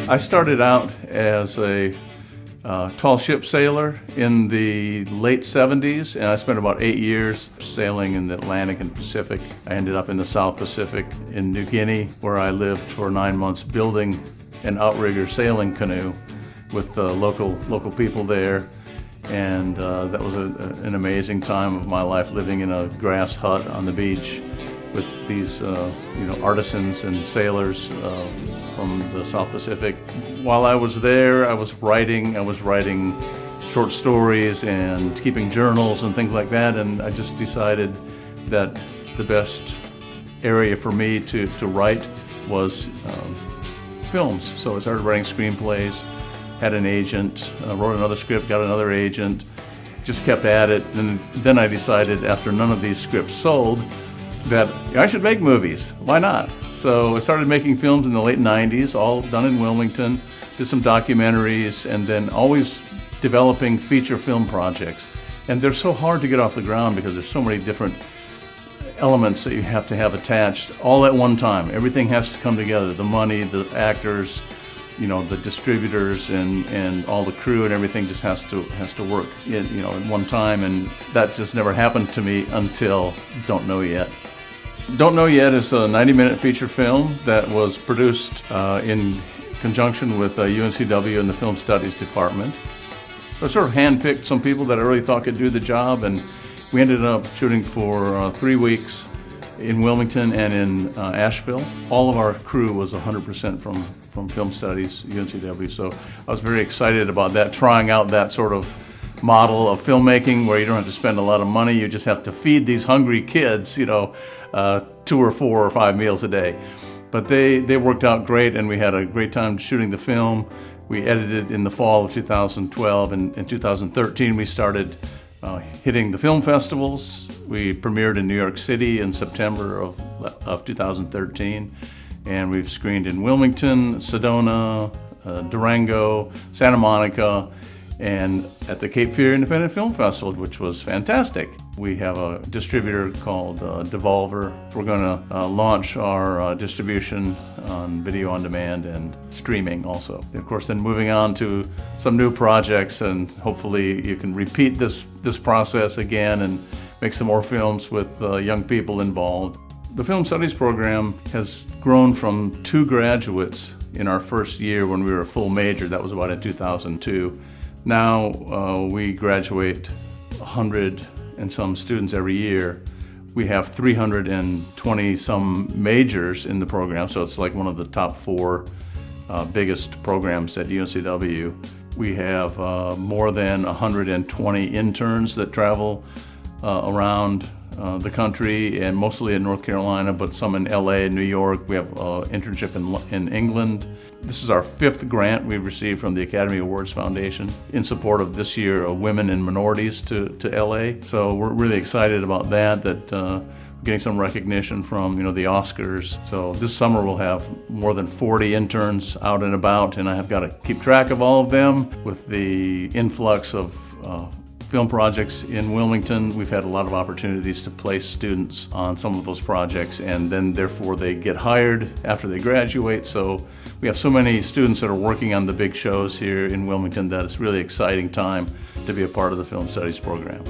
I started out as a tall ship sailor in the late 70s, and I spent about 8 years sailing in the Atlantic and Pacific. I ended up in the South Pacific in New Guinea, where I lived for 9 months building an outrigger sailing canoe with local people there. And that was an amazing time of my life, living in a grass hut on the beach with these artisans and sailors from the South Pacific. While I was there, I was writing short stories and keeping journals and things like that, and I just decided that the best area for me to write was films. So I started writing screenplays, had an agent, wrote another script, got another agent, just kept at it, and then I decided after none of these scripts sold that I should make movies. Why not? So I started making films in the late 90s, all done in Wilmington, did some documentaries, and then always developing feature film projects. And they're so hard to get off the ground because there's so many different elements that you have to have attached all at one time. Everything has to come together, the money, the actors, the distributors and all the crew and everything just has to work at one time, and that just never happened to me until Don't Know Yet. Don't Know Yet is a 90-minute feature film that was produced in conjunction with UNCW and the Film Studies Department. I sort of handpicked some people that I really thought could do the job, and we ended up shooting for 3 weeks in Wilmington and in Asheville. All of our crew was 100% from Film Studies, UNCW, so I was very excited about that, trying out that sort of model of filmmaking where you don't have to spend a lot of money, you just have to feed these hungry kids, 2 or 4 or 5 meals a day. But they worked out great, and we had a great time shooting the film. We edited in the fall of 2012, and in 2013 we started hitting the film festivals. We premiered in New York City in September of 2013, and we've screened in Wilmington, Sedona, Durango, Santa Monica, and at the Cape Fear Independent Film Festival, which was fantastic. We have a distributor called Devolver. We're going to launch our distribution on video on demand and streaming also. Of course, then moving on to some new projects, and hopefully you can repeat this process again and make some more films with young people involved. The Film Studies program has grown from 2 graduates in our first year when we were a full major. That was about in 2002. Now we graduate 100 and some students every year. We have 320 some majors in the program, so it's like one of the top 4 biggest programs at UNCW. We have more than 120 interns that travel around the country, and mostly in North Carolina, but some in LA and New York. We have an internship in England. This is our 5th grant we've received from the Academy Awards Foundation in support of this year of women and minorities to LA. So we're really excited about that we're getting some recognition from the Oscars. So this summer we'll have more than 40 interns out and about, and I have got to keep track of all of them. With the influx of film projects in Wilmington, we've had a lot of opportunities to place students on some of those projects, and then therefore they get hired after they graduate. So we have so many students that are working on the big shows here in Wilmington that it's really exciting time to be a part of the Film Studies program.